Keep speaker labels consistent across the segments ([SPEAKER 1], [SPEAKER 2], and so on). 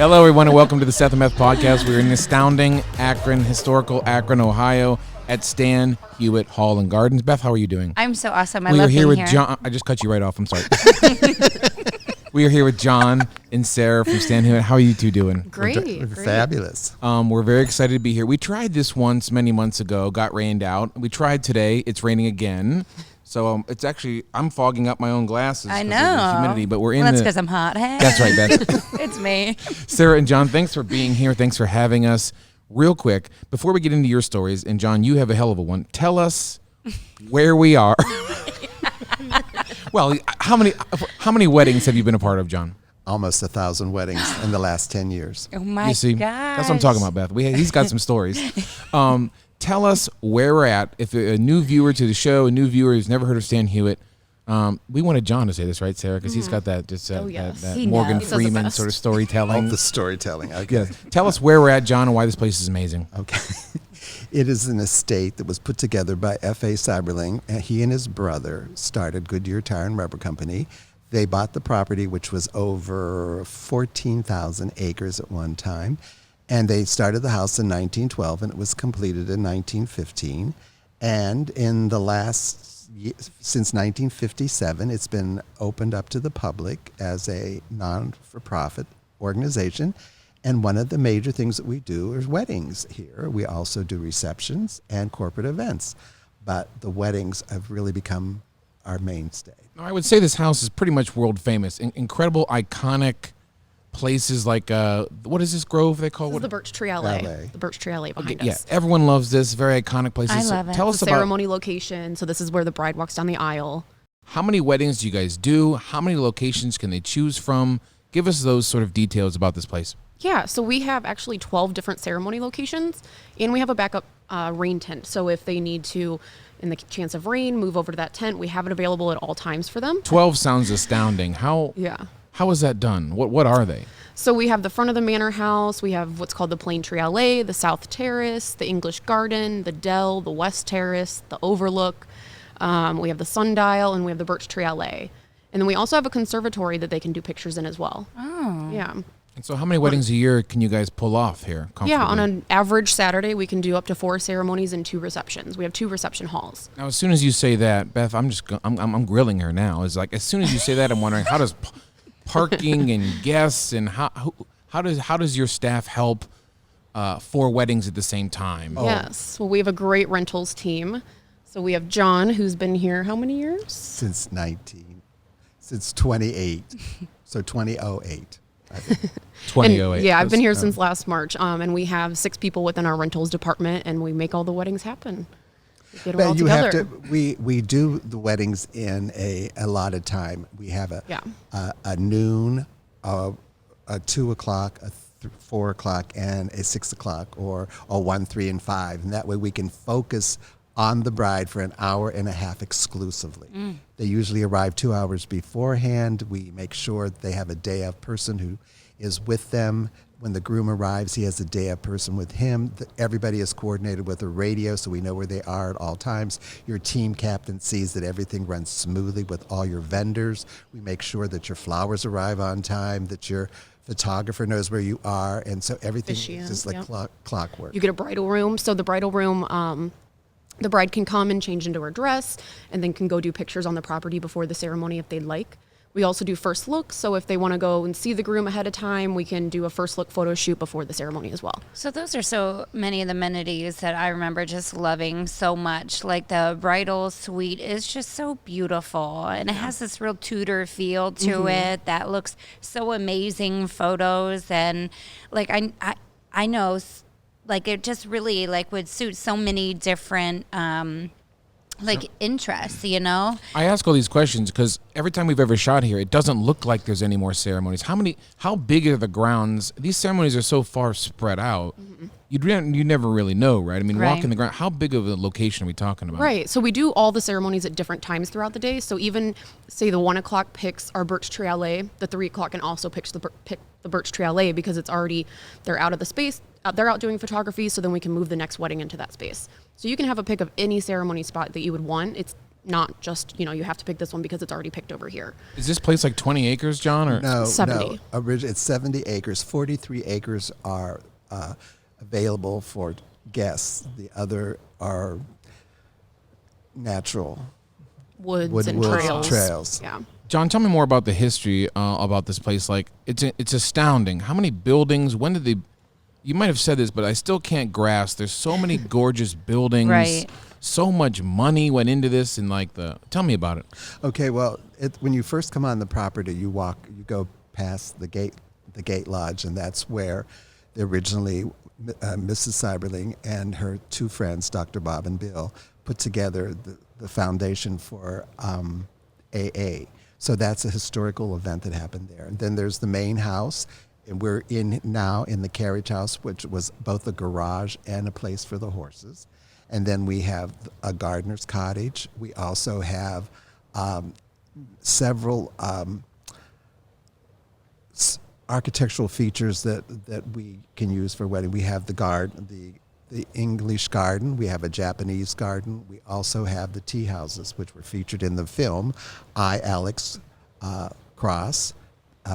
[SPEAKER 1] Hello, everyone, and welcome to the Seth and Beth podcast. We're in astounding Akron, historical Akron, Ohio, at Stan Hywet Hall and Gardens. Beth, how are you doing?
[SPEAKER 2] I'm so awesome. I
[SPEAKER 1] We are
[SPEAKER 2] love
[SPEAKER 1] here
[SPEAKER 2] being
[SPEAKER 1] with
[SPEAKER 2] here.
[SPEAKER 1] John. I just cut you right off. I'm sorry. We are here with John and Sarah from Stan Hywet. How are you two doing?
[SPEAKER 3] Great.
[SPEAKER 4] Fabulous.
[SPEAKER 1] We're very excited to be here. We tried this once many months ago, got rained out. We tried today. It's raining again. So it's actually, I'm fogging up my own glasses.
[SPEAKER 2] I
[SPEAKER 1] 'cause
[SPEAKER 2] know.
[SPEAKER 1] of the humidity, but we're in
[SPEAKER 2] That's
[SPEAKER 1] the...
[SPEAKER 2] because I'm hot. Hey.
[SPEAKER 1] That's right, Beth.
[SPEAKER 2] It's me.
[SPEAKER 1] Sarah and John, thanks for being here. Thanks for having us. Real quick, before we get into your stories, and John, you have a hell of a one. Tell us where we are. Well, how many weddings have you been a part of, John?
[SPEAKER 4] Almost 1,000 weddings in the last 10 years.
[SPEAKER 2] Oh my
[SPEAKER 1] You see,
[SPEAKER 2] gosh.
[SPEAKER 1] that's what I'm talking about, Beth. He's got some stories. Tell us where we're at. If a new viewer to the show, a new viewer who's never heard of Stan Hywet, we wanted John to say this, right, Sarah? Because he's got that
[SPEAKER 3] yes.
[SPEAKER 1] that
[SPEAKER 2] He
[SPEAKER 1] Morgan
[SPEAKER 2] knows. He
[SPEAKER 3] does the
[SPEAKER 1] Freeman
[SPEAKER 3] best.
[SPEAKER 1] sort of storytelling.
[SPEAKER 4] All the storytelling. Okay.
[SPEAKER 1] Yeah. Tell us where we're at, John, and why this place is amazing.
[SPEAKER 4] Okay. It is an estate that was put together by F.A. Cyberling. He and his brother started Goodyear Tire and Rubber Company. They bought the property, which was over 14,000 acres at one time. And they started the house in 1912, and it was completed in 1915. And in the since 1957, it's been opened up to the public as a non-for-profit organization. And one of the major things that we do is weddings here. We also do receptions and corporate events. But the weddings have really become our mainstay.
[SPEAKER 1] I would say this house is pretty much world famous. Incredible, iconic places like, what is this grove they call
[SPEAKER 3] This is
[SPEAKER 1] it?
[SPEAKER 3] the Birch Tree Alley.
[SPEAKER 4] Alley.
[SPEAKER 3] The Birch Tree Alley behind
[SPEAKER 1] Yeah,
[SPEAKER 3] us.
[SPEAKER 1] everyone loves this. Very iconic places.
[SPEAKER 2] I
[SPEAKER 1] So
[SPEAKER 2] love it.
[SPEAKER 1] Tell
[SPEAKER 3] It's
[SPEAKER 1] us
[SPEAKER 3] a
[SPEAKER 1] about
[SPEAKER 3] ceremony location, so this is where the bride walks down the aisle.
[SPEAKER 1] how many weddings do you guys do? How many locations can they choose from? Give us those sort of details about this place.
[SPEAKER 3] Yeah, so we have actually 12 different ceremony locations, and we have a backup rain tent. So if they need to, in the chance of rain, move over to that tent, we have it available at all times for them.
[SPEAKER 1] 12 sounds astounding. How is that done? What are they?
[SPEAKER 3] So we have the front of the manor house, we have what's called the Plain Tree Alley, the South Terrace, the English Garden, the Dell, the West Terrace, the Overlook. We have the Sundial, and we have the Birch Tree Alley. And then we also have a conservatory that they can do pictures in as well.
[SPEAKER 2] Oh.
[SPEAKER 3] Yeah.
[SPEAKER 1] And so how many weddings a year can you guys pull off here comfortably?
[SPEAKER 3] Yeah, on an average Saturday, we can do up to 4 ceremonies and 2 receptions. We have 2 reception halls.
[SPEAKER 1] Now, as soon as you say that, Beth, I'm grilling her now. It's like as soon as you say that, I'm wondering how does parking and guests and how does your staff help 4 weddings at the same time?
[SPEAKER 3] Yes. Well, we have a great rentals team. So we have John, who's been here how many years?
[SPEAKER 4] Since 28. So 2008. I think.
[SPEAKER 1] 2008.
[SPEAKER 3] And, yeah, I've been here since last March. And we have 6 people within our rentals department, and we make all the weddings happen. We get them all
[SPEAKER 4] But you
[SPEAKER 3] together.
[SPEAKER 4] have to. We do the weddings in a allotted time. We have a noon, a 2 o'clock, a 4 o'clock, and a 6 o'clock, or 1, 3, and 5, and that way we can focus on the bride for an hour and a half exclusively. They usually arrive 2 hours beforehand. We make sure they have a day of person who is with them. When the groom arrives, he has a day of person with him. Everybody is coordinated with a radio, so we know where they are at all times. Your team captain sees that everything runs smoothly with all your vendors. We make sure that your flowers arrive on time, that your photographer knows where you are, and so everything is just like clockwork.
[SPEAKER 3] You get a bridal room. So the bridal room, the bride can come and change into her dress and then can go do pictures on the property before the ceremony if they'd like. We also do first looks. So if they want to go and see the groom ahead of time, we can do a first look photo shoot before the ceremony as well.
[SPEAKER 2] So those are so many of the amenities that I remember just loving so much. Like the bridal suite is just so beautiful, and it has this real Tudor feel to it that looks so amazing. Photos, and like I know, like it just really like would suit so many different interests, you know?
[SPEAKER 1] I ask all these questions because every time we've ever shot here, it doesn't look like there's any more ceremonies. How big are the grounds? These ceremonies are so far spread out. You never really know, right? I mean,
[SPEAKER 2] Right.
[SPEAKER 1] walking the ground. How big of a location are we talking about?
[SPEAKER 3] Right. So we do all the ceremonies at different times throughout the day. So even say the 1 o'clock picks our Birch Tree Alley, the 3 o'clock can also pick the Birch Tree Alley because it's already, they're out of the space. They're out doing photography, so then we can move the next wedding into that space. So you can have a pick of any ceremony spot that you would want. It's not just, you have to pick this one because it's already picked over here.
[SPEAKER 1] Is this place like 20 acres, John? Or
[SPEAKER 4] No,
[SPEAKER 3] 70.
[SPEAKER 4] No. It's 70 acres. 43 acres are available for guests. The other are natural
[SPEAKER 3] Woods and trails. Yeah.
[SPEAKER 1] John, tell me more about the history about this place. Like, it's astounding. How many buildings? When did they? You might have said this, but I still can't grasp. There's so many gorgeous buildings.
[SPEAKER 2] Right.
[SPEAKER 1] So much money went into this, and tell me about it.
[SPEAKER 4] Okay, well, when you first come on the property, you go past the gate lodge, and that's where originally Mrs. Seiberling and her two friends, Dr. Bob and Bill, put together the foundation for AA. So that's a historical event that happened there. And then there's the main house, and we're now in the carriage house, which was both a garage and a place for the horses. And then we have a gardener's cottage. We also have several architectural features that we can use for wedding. We have the English garden. We have a Japanese garden. We also have the tea houses, which were featured in the film Alex Cross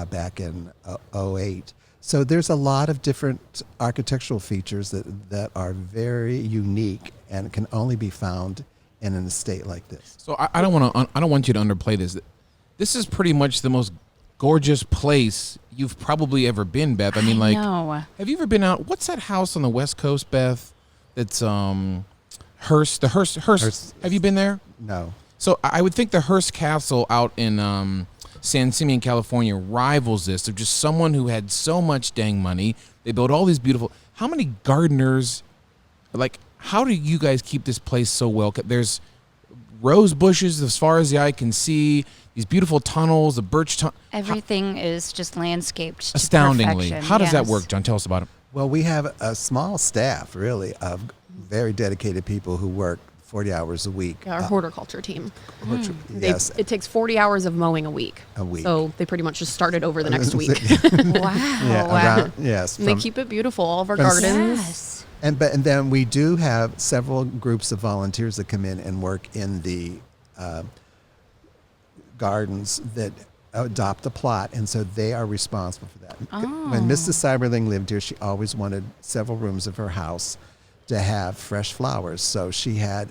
[SPEAKER 4] back in '08. So there's a lot of different architectural features that are very unique and can only be found in an estate like this.
[SPEAKER 1] So I don't want you to underplay this. This is pretty much the most gorgeous place you've probably ever been, Beth. I mean, have you ever been out? What's that house on the West Coast, Beth? That's Hearst. The Hearst. Have you been there?
[SPEAKER 4] No.
[SPEAKER 1] So I would think the Hearst Castle out in San Simeon, California, rivals this. Of just someone who had so much dang money. They built all these beautiful. How many gardeners? How do you guys keep this place so well kept? There's rose bushes as far as the eye can see. These beautiful tunnels, the birch tunnel.
[SPEAKER 2] Everything is just landscaped to
[SPEAKER 1] astoundingly.
[SPEAKER 2] perfection.
[SPEAKER 1] How does that work, John? Tell us about it.
[SPEAKER 4] Well, we have a small staff, really, of very dedicated people who work 40 hours a week.
[SPEAKER 3] Our horticulture team.
[SPEAKER 4] Yes.
[SPEAKER 3] It takes 40 hours of mowing a week. So they pretty much just started over the next week.
[SPEAKER 2] Wow.
[SPEAKER 4] Yeah, yes.
[SPEAKER 3] And they keep it beautiful, all of our gardens.
[SPEAKER 2] Yes.
[SPEAKER 4] And then we do have several groups of volunteers that come in and work in the gardens that adopt a plot, and so they are responsible for that.
[SPEAKER 2] Oh.
[SPEAKER 4] When Mrs. Seiberling lived here, she always wanted several rooms of her house to have fresh flowers. So she had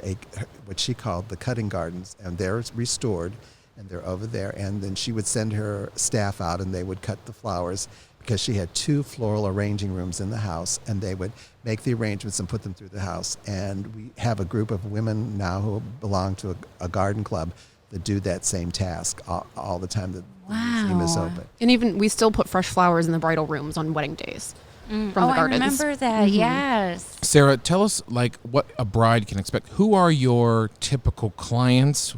[SPEAKER 4] what she called the cutting gardens, and they're restored, and they're over there. And then she would send her staff out, and they would cut the flowers because she had 2 floral arranging rooms in the house, and they would make the arrangements and put them through the house. And we have a group of women now who belong to a garden club that do that same task all the time that the museum is open.
[SPEAKER 3] And even we still put fresh flowers in the bridal rooms on wedding days from the gardens.
[SPEAKER 2] I remember that. Mm-hmm. Yes.
[SPEAKER 1] Sarah, tell us what a bride can expect. Who are your typical clients?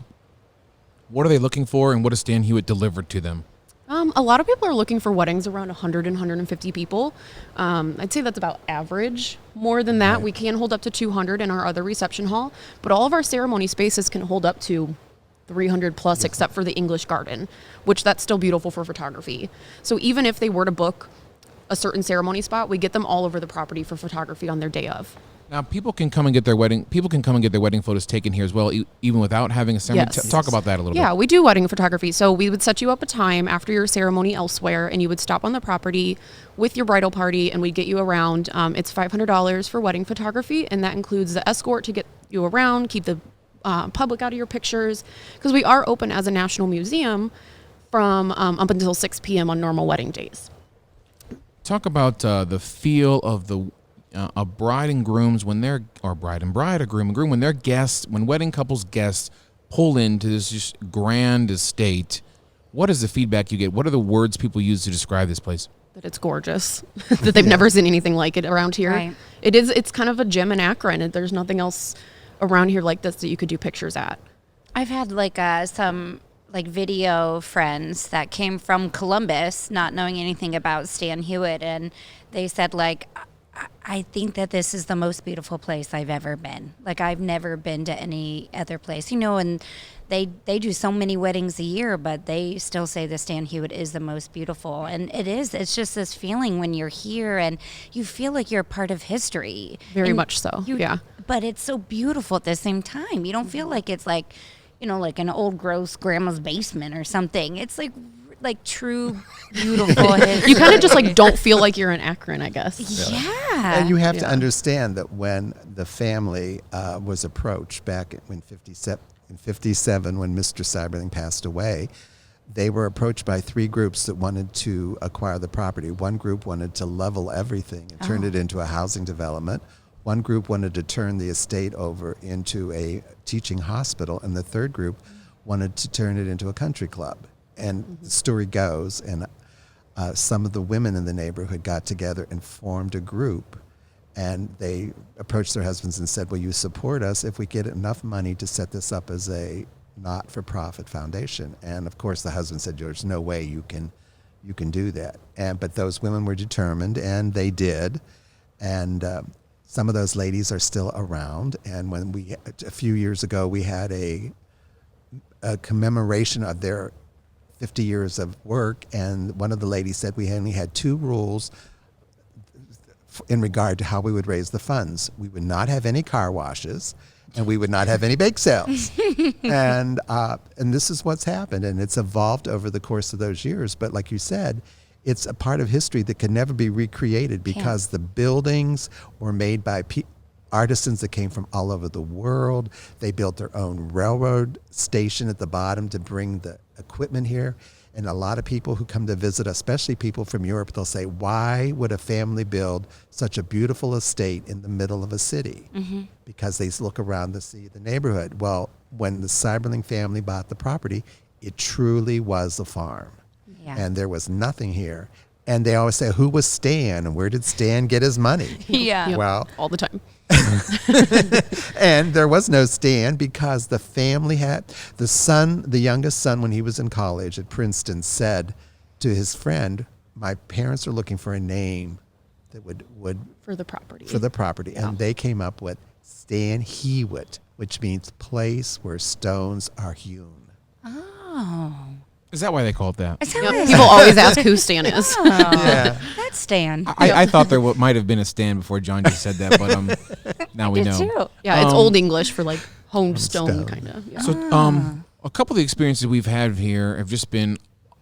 [SPEAKER 1] What are they looking for, and what does Stan Hywet deliver to them?
[SPEAKER 3] A lot of people are looking for weddings around 100 and 150 people. I'd say that's about average. More than that, we can hold up to 200 in our other reception hall, but all of our ceremony spaces can hold up to 300 plus, except for the English garden, which that's still beautiful for photography. So even if they were to book a certain ceremony spot, we get them all over the property for photography on their day of.
[SPEAKER 1] Now, people can come and get their wedding photos taken here as well, even without having a ceremony.
[SPEAKER 3] Yes.
[SPEAKER 1] Talk about that a little bit.
[SPEAKER 3] Yeah, we do wedding photography. So we would set you up a time after your ceremony elsewhere, and you would stop on the property with your bridal party, and we'd get you around. It's $500 for wedding photography, and that includes the escort to get you around, keep the public out of your pictures, because we are open as a national museum from up until 6 p.m. on normal wedding days.
[SPEAKER 1] Talk about the feel of a bride and groom's or bride and bride, or groom and groom, when wedding couples guests pull into this just grand estate. What is the feedback you get? What are the words people use to describe this place?
[SPEAKER 3] That it's gorgeous, that they've never seen anything like it around here.
[SPEAKER 2] Right.
[SPEAKER 3] It's kind of a gem in Akron, and there's nothing else around here like this that you could do pictures at.
[SPEAKER 2] I've had some video friends that came from Columbus, not knowing anything about Stan Hywet, and they said I think that this is the most beautiful place I've ever been. I've never been to any other place, and they do so many weddings a year, but they still say the Stan Hywet is the most beautiful. And it's just this feeling when you're here and you feel like you're a part of history.
[SPEAKER 3] Very much so. Yeah.
[SPEAKER 2] But it's so beautiful at the same time. You don't feel like it's like an old gross grandma's basement or something. It's like true beautiful history.
[SPEAKER 3] You kind of just like don't feel like you're in Akron, I guess.
[SPEAKER 2] Yeah.
[SPEAKER 4] And you have to understand that when the family was approached back in 57 when Mr. Cyberling passed away, they were approached by 3 groups that wanted to acquire the property. One group wanted to level everything and turn it into a housing development. One group wanted to turn the estate over into a teaching hospital, and the third group wanted to turn it into a country club. And the story goes, and some of the women in the neighborhood got together and formed a group, and they approached their husbands and said, will you support us if we get enough money to set this up as a not-for-profit foundation? And of course the husband said, there's no way you can do that. But those women were determined, and they did. And some of those ladies are still around. And when a few years ago, we had a commemoration of their 50 years of work, and one of the ladies said we only had 2 rules in regard to how we would raise the funds. We would not have any car washes, and we would not have any bake sales. And this is what's happened, and it's evolved over the course of those years. But like you said, it's a part of history that can never be recreated because the buildings were made by artisans that came from all over the world. They built their own railroad station at the bottom to bring the equipment here. And a lot of people who come to visit, especially people from Europe, they'll say, why would a family build such a beautiful estate in the middle of a city? Because they look around to see the neighborhood. Well, when the Cyberling family bought the property, it truly was a farm.
[SPEAKER 2] Yeah.
[SPEAKER 4] And there was nothing here. And they always say, who was Stan? And where did Stan get his money?
[SPEAKER 2] Yeah.
[SPEAKER 3] Yep,
[SPEAKER 4] Well,
[SPEAKER 3] all the time.
[SPEAKER 4] and there was no Stan because the family had the youngest son, when he was in college at Princeton, said to his friend, my parents are looking for a name that would
[SPEAKER 3] For the property.
[SPEAKER 4] Yeah. And they came up with Stan Hywet, which means place where stones are hewn.
[SPEAKER 2] Oh.
[SPEAKER 1] Is that why they call it that?
[SPEAKER 2] Is that
[SPEAKER 3] Yep.
[SPEAKER 2] what it
[SPEAKER 3] People
[SPEAKER 2] is?
[SPEAKER 3] always ask who Stan is.
[SPEAKER 2] Oh,
[SPEAKER 4] Yeah.
[SPEAKER 2] that's Stan.
[SPEAKER 1] I thought there might have been a stand before John just said that, but now we
[SPEAKER 2] Did
[SPEAKER 1] know.
[SPEAKER 2] too.
[SPEAKER 3] Yeah, it's Old English for like honed stone, kind of. Yeah.
[SPEAKER 1] So, a couple of the experiences we've had here have just been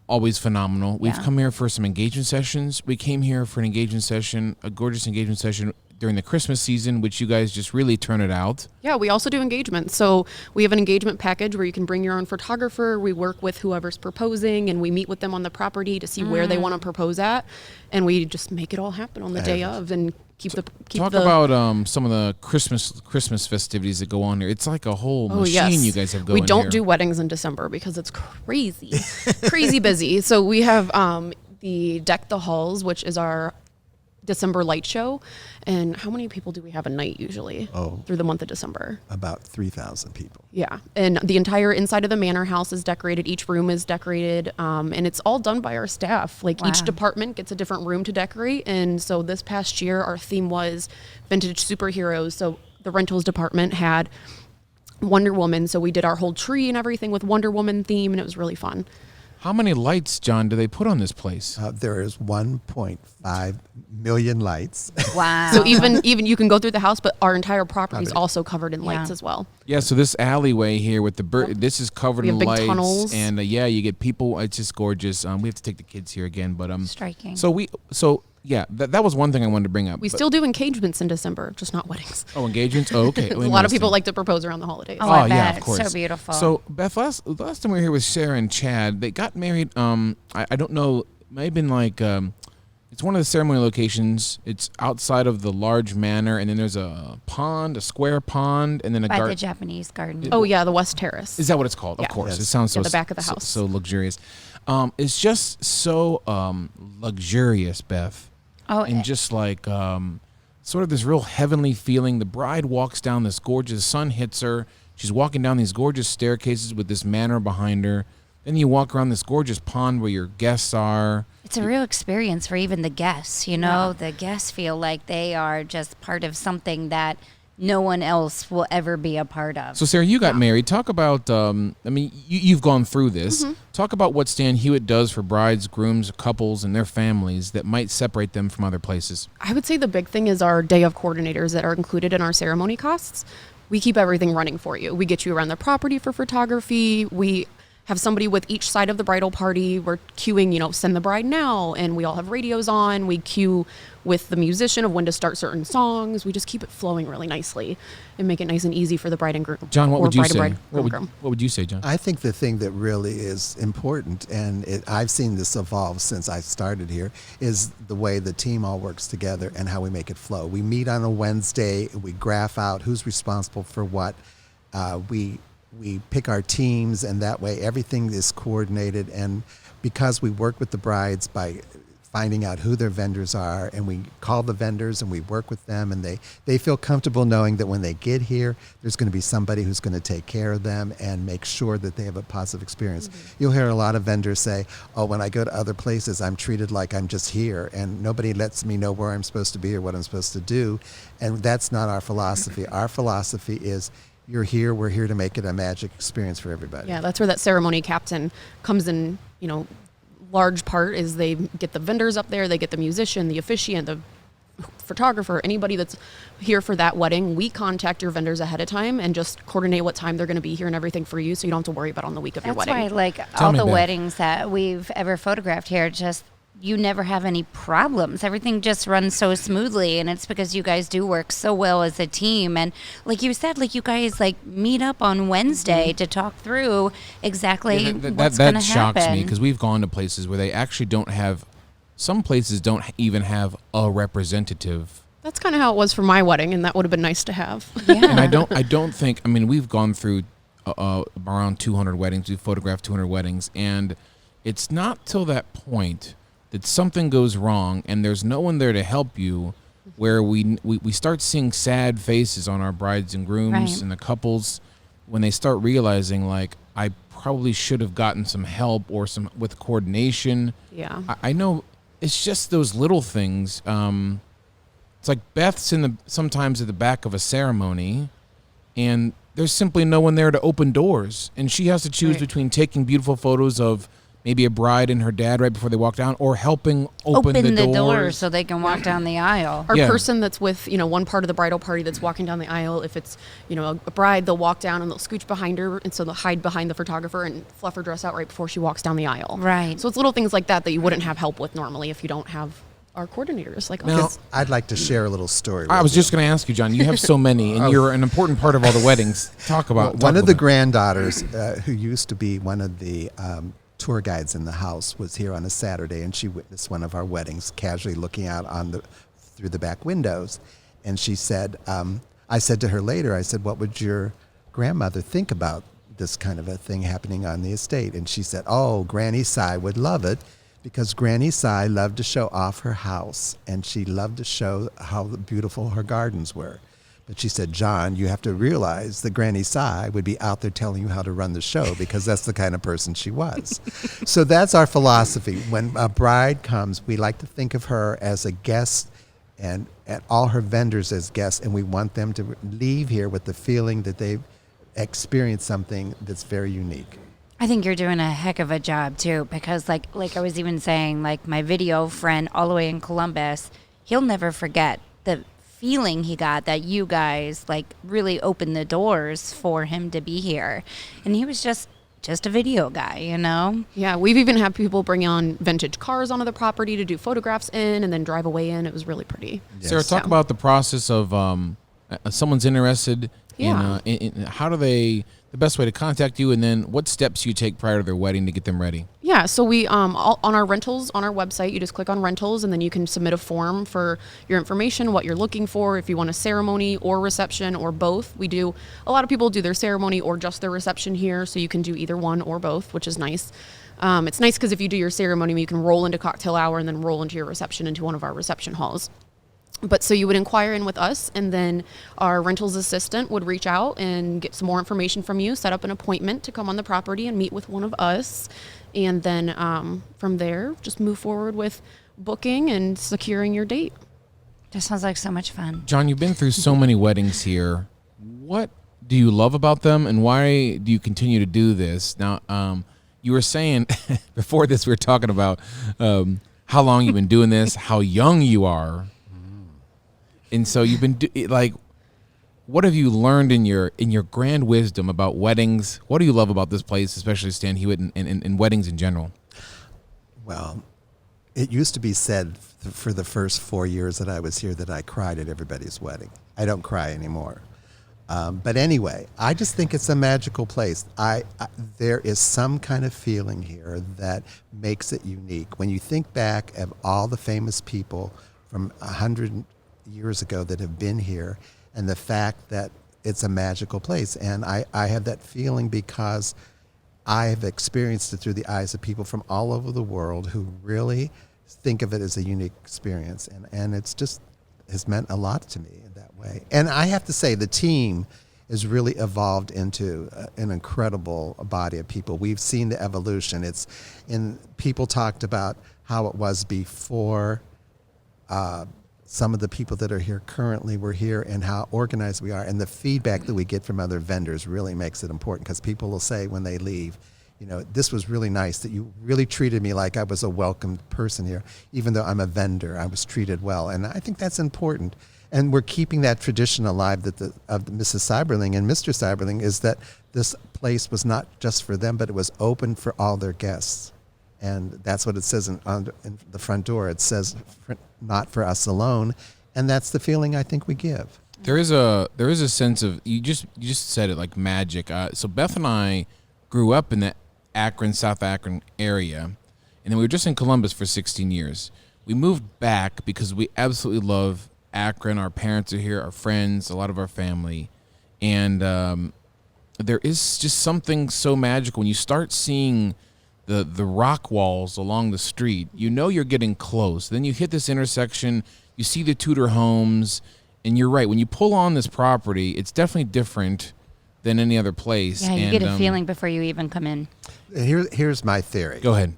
[SPEAKER 1] always phenomenal. We've come here for some engagement sessions. We came here for an engagement session, a gorgeous engagement session during the Christmas season, which you guys just really turn it out.
[SPEAKER 3] Yeah, we also do engagements. So we have an engagement package where you can bring your own photographer. We work with whoever's proposing, and we meet with them on the property to see where they want to propose at, and we just make it all happen on the day of and keep
[SPEAKER 1] Talk about some of the Christmas festivities that go on here. It's like a whole machine you guys have going.
[SPEAKER 3] We don't
[SPEAKER 1] here.
[SPEAKER 3] do weddings in December because it's crazy busy. So we have the Deck the Halls, which is our December light show. And how many people do we have a night usually through the month of December?
[SPEAKER 4] About 3,000 people.
[SPEAKER 3] Yeah. And the entire inside of the manor house is decorated. Each room is decorated. And it's all done by our staff. Like each department gets a different room to decorate. And so this past year, our theme was vintage superheroes. So the rentals department had Wonder Woman. So we did our whole tree and everything with Wonder Woman theme, and it was really fun.
[SPEAKER 1] How many lights, John, do they put on this place?
[SPEAKER 4] There is 1.5 million lights.
[SPEAKER 2] Wow.
[SPEAKER 3] So even you can go through the house, but our entire property is also covered in lights as well.
[SPEAKER 1] Yeah, so this alleyway here with the this is covered
[SPEAKER 3] We
[SPEAKER 1] in
[SPEAKER 3] have big
[SPEAKER 1] lights,
[SPEAKER 3] tunnels.
[SPEAKER 1] and you get people. It's just gorgeous. We have to take the kids here again, but
[SPEAKER 2] Striking.
[SPEAKER 1] That was one thing I wanted to bring up.
[SPEAKER 3] We still do engagements in December, just not weddings.
[SPEAKER 1] Oh, engagements. Oh, okay.
[SPEAKER 3] A lot of people like to propose around the holidays.
[SPEAKER 2] Oh, I
[SPEAKER 1] yeah,
[SPEAKER 2] bet.
[SPEAKER 1] of course.
[SPEAKER 2] It's so beautiful.
[SPEAKER 1] So Beth, last time we were here with Sarah and Chad, they got married. I don't know. It may have been like it's one of the ceremony locations. It's outside of the large manor, and then there's a pond, a square pond, and then a
[SPEAKER 2] By
[SPEAKER 1] garden.
[SPEAKER 2] the Japanese garden.
[SPEAKER 3] Oh yeah, the West Terrace.
[SPEAKER 1] Is that what it's called?
[SPEAKER 3] Yeah.
[SPEAKER 1] Of course.
[SPEAKER 4] Yes.
[SPEAKER 1] It sounds so
[SPEAKER 3] the back of the house.
[SPEAKER 1] so luxurious. It's just so luxurious, Beth.
[SPEAKER 2] Oh,
[SPEAKER 1] And just like sort of this real heavenly feeling. The bride walks down this gorgeous, sun hits her. She's walking down these gorgeous staircases with this manor behind her. Then you walk around this gorgeous pond where your guests are.
[SPEAKER 2] it's a real experience for even the guests, you know? The guests feel like they are just part of something that no one else will ever be a part of.
[SPEAKER 1] So, Sarah, you got married. Talk about, you've gone through this. Talk about what Stan Hywet does for brides, grooms, couples, and their families that might separate them from other places.
[SPEAKER 3] I would say the big thing is our day of coordinators that are included in our ceremony costs. we keep everything running for you. We get you around the property for photography. We have somebody with each side of the bridal party. We're queuing, send the bride now. And we all have radios on. We queue with the musician of when to start certain songs. We just keep it flowing really nicely and make it nice and easy for the bride and groom.
[SPEAKER 1] John, what would you say?
[SPEAKER 3] What
[SPEAKER 1] would you say, John?
[SPEAKER 4] I think the thing that really is important, and I've seen this evolve since I started here, is the way the team all works together and how we make it flow. We meet on a Wednesday. We graph out who's responsible for what. We pick our teams, and that way everything is coordinated. And because we work with the brides by finding out who their vendors are, and we call the vendors and we work with them, and they feel comfortable knowing that when they get here, there's going to be somebody who's going to take care of them and make sure that they have a positive experience. You'll hear a lot of vendors say, oh, when I go to other places, I'm treated like I'm just here, and nobody lets me know where I'm supposed to be or what I'm supposed to do. And that's not our philosophy. Our philosophy is, you're here, we're here to make it a magic experience for everybody.
[SPEAKER 3] Yeah, that's where that ceremony captain comes in, large part is they get the vendors up there, they get the musician, the officiant, the photographer, anybody that's here for that wedding. We contact your vendors ahead of time and just coordinate what time they're going to be here and everything for you, so you don't have to worry about on the week of your wedding.
[SPEAKER 2] That's why, like,
[SPEAKER 1] Tell
[SPEAKER 2] all
[SPEAKER 1] me,
[SPEAKER 2] the
[SPEAKER 1] Beth.
[SPEAKER 2] weddings that we've ever photographed here, just you never have any problems. Everything just runs so smoothly, and it's because you guys do work so well as a team. And like you said, like you guys meet up on Wednesday to talk through exactly what's going to happen.
[SPEAKER 1] That shocks me, because we've gone to places where they actually don't have. Some places don't even have a representative.
[SPEAKER 3] That's kind of how it was for my wedding, and that would have been nice to have.
[SPEAKER 2] Yeah.
[SPEAKER 1] And I don't think. I mean, we've gone through around 200 weddings. We've photographed 200 weddings, and it's not till that point that something goes wrong and there's no one there to help you, where we start seeing sad faces on our brides and grooms
[SPEAKER 2] Right.
[SPEAKER 1] and the couples when they start realizing, like, I probably should have gotten some help or some with coordination.
[SPEAKER 3] Yeah.
[SPEAKER 1] I know it's just those little things. It's like Beth's sometimes at the back of a ceremony, and there's simply no one there to open doors, and she has to choose
[SPEAKER 3] Right.
[SPEAKER 1] between taking beautiful photos of maybe a bride and her dad right before they walk down, or helping open the doors
[SPEAKER 2] so they can walk down the aisle.
[SPEAKER 3] Our
[SPEAKER 1] Yeah.
[SPEAKER 3] person that's with, one part of the bridal party that's walking down the aisle, if it's, a bride, they'll walk down and they'll scooch behind her, and so they'll hide behind the photographer and fluff her dress out right before she walks down the aisle.
[SPEAKER 2] Right.
[SPEAKER 3] So it's little things like that you wouldn't have help with normally if you don't have our coordinators. Like,
[SPEAKER 1] Now-
[SPEAKER 3] us.
[SPEAKER 4] I'd like to share a little story.
[SPEAKER 1] I
[SPEAKER 4] with
[SPEAKER 1] was
[SPEAKER 4] you.
[SPEAKER 1] just going to ask you, John, you have so many, and you're an important part of all the weddings. Talk about
[SPEAKER 4] One
[SPEAKER 1] talk
[SPEAKER 4] of the
[SPEAKER 1] about
[SPEAKER 4] granddaughters, who used to be one of the tour guides in the house, was here on a Saturday, and she witnessed one of our weddings, casually looking out through the back windows. And she said, I said to her later, I said, what would your grandmother think about this kind of a thing happening on the estate? And she said, oh, Granny Cy would love it, because Granny Cy loved to show off her house, and she loved to show how beautiful her gardens were. But she said, John, you have to realize that Granny Cy would be out there telling you how to run the show, because that's the kind of person she was. So that's our philosophy. When a bride comes, we like to think of her as a guest and all her vendors as guests, and we want them to leave here with the feeling that they've experienced something that's very unique.
[SPEAKER 2] I think you're doing a heck of a job too, because like I was even saying, like my video friend all the way in Columbus, he'll never forget the feeling he got that you guys really opened the doors for him to be here. And he was just a video guy,
[SPEAKER 3] Yeah, we've even had people bring on vintage cars onto the property to do photographs in and then drive away in. It was really pretty.
[SPEAKER 4] Yes.
[SPEAKER 1] Sarah, talk about the process of someone's interested in how do they, the best way to contact you, and then what steps you take prior to their wedding to get them ready.
[SPEAKER 3] Yeah, so we on our rentals on our website, you just click on rentals, and then you can submit a form for your information, what you're looking for, if you want a ceremony or reception or both. We do, a lot of people do their ceremony or just their reception here, so you can do either one or both, which is nice. It's nice because if you do your ceremony, you can roll into cocktail hour and then roll into your reception into one of our reception halls. But so you would inquire in with us, and then our rentals assistant would reach out and get some more information from you, set up an appointment to come on the property and meet with one of us. And then from there, just move forward with booking and securing your date.
[SPEAKER 2] Just sounds like so much fun.
[SPEAKER 1] John, you've been through so many weddings here. What do you love about them, and why do you continue to do this? Now, you were saying before this, we were talking about how long you've been doing this, how young you are. And so you've been what have you learned in your grand wisdom about weddings? What do you love about this place, especially Stan Hywet and weddings in general?
[SPEAKER 4] Well, it used to be said for the first 4 years that I was here that I cried at everybody's wedding. I don't cry anymore. But anyway, I just think it's a magical place. There is some kind of feeling here that makes it unique. When you think back of all the famous people from 100 years ago that have been here, and the fact that it's a magical place. And I have that feeling because I have experienced it through the eyes of people from all over the world who really think of it as a unique experience. And it's just has meant a lot to me in that way. And I have to say, the team has really evolved into an incredible body of people. We've seen the evolution. People talked about how it was before some of the people that are here currently were here and how organized we are. And the feedback that we get from other vendors really makes it important, because people will say when they leave, this was really nice that you really treated me like I was a welcome person here. Even though I'm a vendor, I was treated well. And I think that's important. And we're keeping that tradition alive of Mrs. Seiberling and Mr. Seiberling, is that this place was not just for them, but it was open for all their guests. And that's what it says in the front door. It says, "Not for us alone," and that's the feeling I think we give.
[SPEAKER 1] There is a sense of you just said it, like magic. So Beth and I grew up in the Akron, South Akron area, and then we were just in Columbus for 16 years. We moved back because we absolutely love Akron. Our parents are here, our friends, a lot of our family, and there is just something so magical when you start seeing the rock walls along the street. You're getting close. Then you hit this intersection, you see the Tudor homes, and you're right. When you pull on this property, it's definitely different than any other place.
[SPEAKER 2] Yeah, you get a feeling before you even come in.
[SPEAKER 4] Here's my theory.
[SPEAKER 1] Go ahead.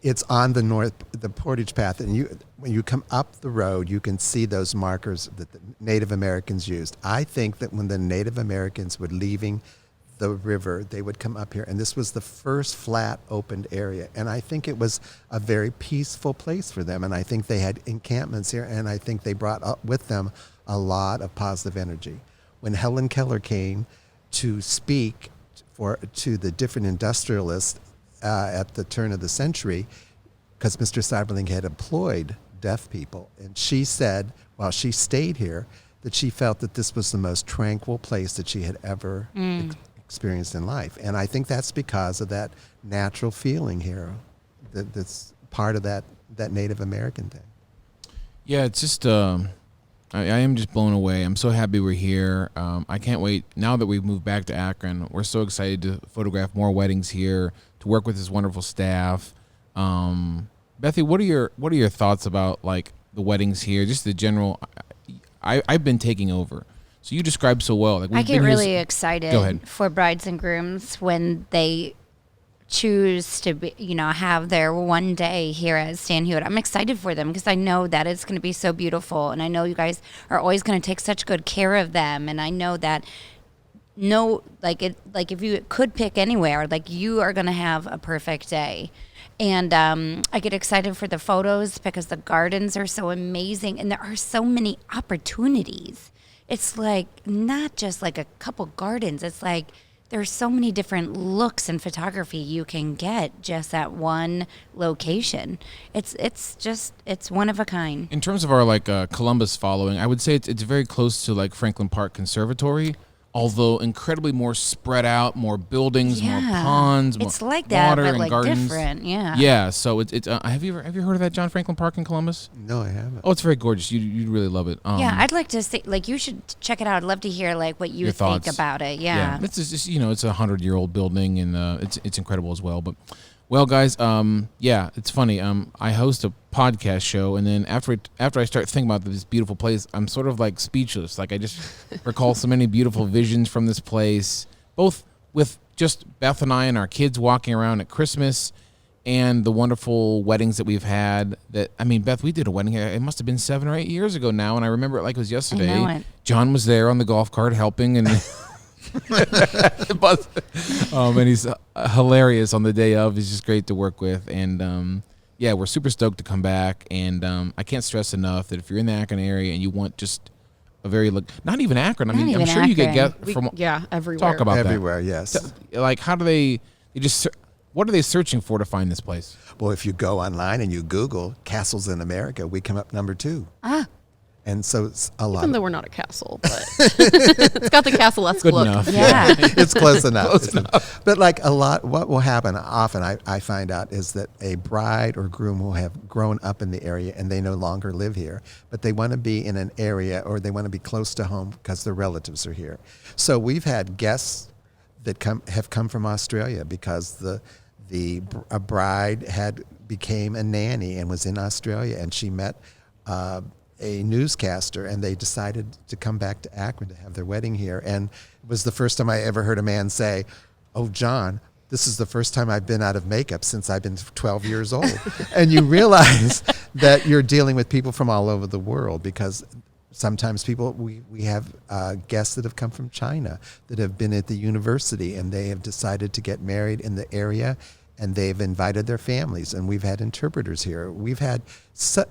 [SPEAKER 4] It's on the Portage Path, and when you come up the road, you can see those markers that the Native Americans used. I think that when the Native Americans were leaving the river, they would come up here, and this was the first flat opened area, and I think it was a very peaceful place for them, and I think they had encampments here, and I think they brought up with them a lot of positive energy. When Helen Keller came to speak to the different industrialists at the turn of the century, because Mr. Seiberling had employed deaf people, and she said, while she stayed here, that she felt that this was the most tranquil place that she had ever experienced in life. And I think that's because of that natural feeling here that's part of that Native American thing.
[SPEAKER 1] Yeah, it's just I am just blown away. I'm so happy we're here. I can't wait. Now that we've moved back to Akron, we're so excited to photograph more weddings here, to work with this wonderful staff. Bethy, what are your thoughts about like the weddings here? Just the general. I've been taking over. So you described so well. Like
[SPEAKER 2] I get really excited for brides and grooms when they choose to be, have their one day here at Stan Hywet. I'm excited for them because I know that it's going to be so beautiful, and I know you guys are always going to take such good care of them, and I know that if you could pick anywhere, like you are going to have a perfect day. And I get excited for the photos because the gardens are so amazing, and there are so many opportunities. It's like not just like a couple gardens. It's like there's so many different looks in photography you can get just at one location. It's one of a kind.
[SPEAKER 1] In terms of our Columbus following, I would say it's very close to like Franklin Park Conservatory, although incredibly more spread out, more buildings, more ponds, more
[SPEAKER 2] it's like that,
[SPEAKER 1] water
[SPEAKER 2] but
[SPEAKER 1] and
[SPEAKER 2] like
[SPEAKER 1] gardens.
[SPEAKER 2] Different, yeah.
[SPEAKER 1] Yeah, so it's have you heard of that John Franklin Park in Columbus?
[SPEAKER 4] No, I haven't.
[SPEAKER 1] Oh, it's very gorgeous. You'd really love it.
[SPEAKER 2] Yeah, I'd like to see. Like, you should check it out. I'd love to hear like what you think about it. Yeah.
[SPEAKER 1] It's just it's a 100-year-old building, and it's incredible as well. But well, guys, it's funny. I host a podcast show, and then after I start thinking about this beautiful place, I'm sort of like speechless. Like I just recall so many beautiful visions from this place, both with just Beth and I and our kids walking around at Christmas, and the wonderful weddings that we've had. Beth, we did a wedding here. It must have been 7 or 8 years ago now, and I remember it like it was yesterday.
[SPEAKER 2] I know it.
[SPEAKER 1] John was there on the golf cart helping, and and he's hilarious on the day of. He's just great to work with, and we're super stoked to come back. And I can't stress enough that if you're in the Akron area and you want just a very not even Akron. I
[SPEAKER 2] Not
[SPEAKER 1] mean, I'm
[SPEAKER 2] even
[SPEAKER 1] sure you could
[SPEAKER 2] Akron.
[SPEAKER 1] get from
[SPEAKER 3] everywhere.
[SPEAKER 1] talk about
[SPEAKER 4] Everywhere,
[SPEAKER 1] that.
[SPEAKER 4] yes.
[SPEAKER 1] Like, how do they just? What are they searching for to find this place?
[SPEAKER 4] Well, if you go online and you Google castles in America, we come up number 2. And so it's a lot.
[SPEAKER 3] Even though we're not a castle, but it's got the castle-esque
[SPEAKER 1] Good
[SPEAKER 3] look.
[SPEAKER 1] enough.
[SPEAKER 2] Yeah.
[SPEAKER 4] It's close enough. But like a lot, what will happen often, I find out, is that a bride or groom will have grown up in the area and they no longer live here, but they want to be in an area or they want to be close to home because their relatives are here. So we've had guests that have come from Australia because a bride became a nanny and was in Australia, and she met a newscaster, and they decided to come back to Akron to have their wedding here. And it was the first time I ever heard a man say, "Oh, John, this is the first time I've been out of makeup since I've been 12 years old." And you realize that you're dealing with people from all over the world, because sometimes we have guests that have come from China that have been at the university, and they have decided to get married in the area, and they've invited their families, and we've had interpreters here. We've had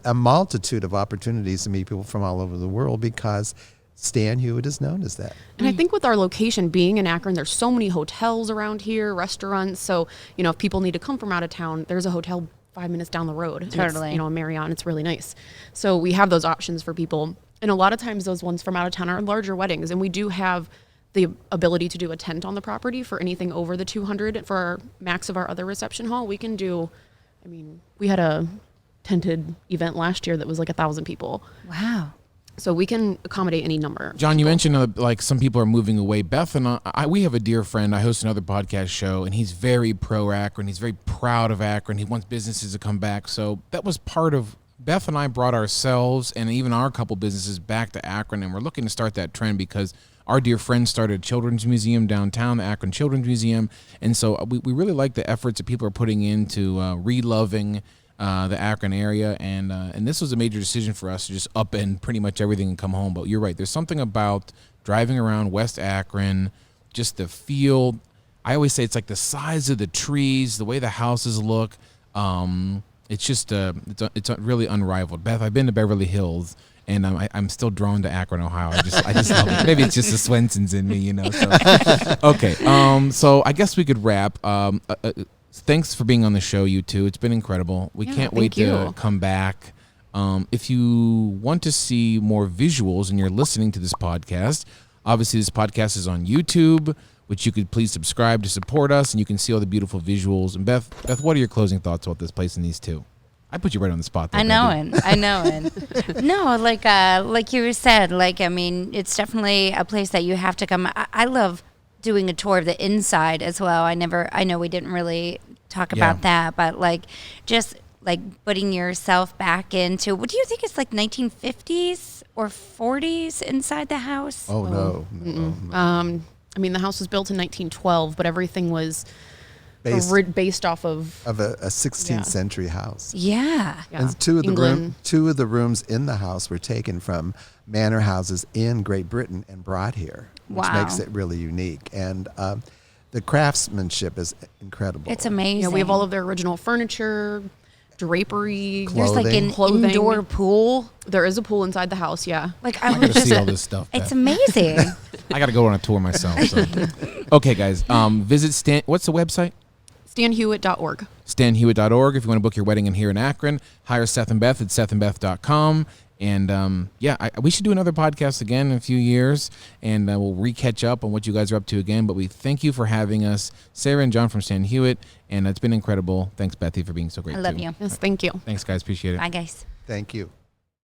[SPEAKER 4] a multitude of opportunities to meet people from all over the world because Stan Hywet is known as that.
[SPEAKER 3] And I think with our location being in Akron, there's so many hotels around here, restaurants. So, if people need to come from out of town, there's a hotel 5 minutes down the road.
[SPEAKER 2] Totally.
[SPEAKER 3] And it's, a Marriott, it's really nice. So we have those options for people. And a lot of times those ones from out of town are larger weddings. And we do have the ability to do a tent on the property for anything over the 200. For our max of our other reception hall, we can do, we had a tented event last year that was like 1,000 people.
[SPEAKER 2] Wow.
[SPEAKER 3] So we can accommodate any number.
[SPEAKER 1] John, you mentioned like some people are moving away. Beth and we have a dear friend. I host another podcast show, and he's very pro Akron. He's very proud of Akron. He wants businesses to come back. So that was part of Beth and I brought ourselves and even our couple businesses back to Akron, and we're looking to start that trend because our dear friend started a children's museum downtown, the Akron Children's Museum, and so we really like the efforts that people are putting into reloving the Akron area, and this was a major decision for us to just upend pretty much everything and come home. But you're right, there's something about driving around West Akron, just the feel. I always say it's like the size of the trees, the way the houses look. It's just it's really unrivaled. Beth, I've been to Beverly Hills, and I'm still drawn to Akron, Ohio. I just love it. Maybe it's just the Swensons in me, So. Okay, so I guess we could wrap. Thanks for being on the show, you two. It's been incredible. We can't wait to come back. If you want to see more visuals and you're listening to this podcast, obviously this podcast is on YouTube, which you could please subscribe to support us, and you can see all the beautiful visuals. And Beth, what are your closing thoughts about this place and these two? I put you right on the spot there.
[SPEAKER 2] I know it. No, like you said, it's definitely a place that you have to come. I love doing a tour of the inside as well. I know we didn't really talk about that, but just putting yourself back into, what do you think, it's like 1950s or 40s inside the house?
[SPEAKER 4] Oh, no.
[SPEAKER 3] The house was built in 1912, but everything was based off of
[SPEAKER 4] a 16th century house.
[SPEAKER 2] Yeah.
[SPEAKER 4] And two of the rooms in the house were taken from manor houses in Great Britain and brought here, which makes it really unique. And the craftsmanship is incredible.
[SPEAKER 2] It's amazing.
[SPEAKER 3] We have all of their original furniture, drapery,
[SPEAKER 2] There's like an indoor pool.
[SPEAKER 3] There is a pool inside the house, yeah.
[SPEAKER 2] I
[SPEAKER 1] gotta see all this stuff, Beth.
[SPEAKER 2] It's amazing.
[SPEAKER 1] I got to go on a tour myself. So. Okay, guys. Visit Stan. What's the website?
[SPEAKER 3] StanHywet.org.
[SPEAKER 1] StanHywet.org. If you want to book your wedding in here in Akron, hire Seth and Beth at sethandbeth.com. And we should do another podcast again in a few years, and we'll re-catch up on what you guys are up to again. But we thank you for having us, Sarah and John from Stan Hywet, and it's been incredible. Thanks, Bethy, for being so great.
[SPEAKER 2] I love you.
[SPEAKER 3] Yes, thank you.
[SPEAKER 1] Thanks, guys. Appreciate it.
[SPEAKER 2] Bye, guys.
[SPEAKER 4] Thank you.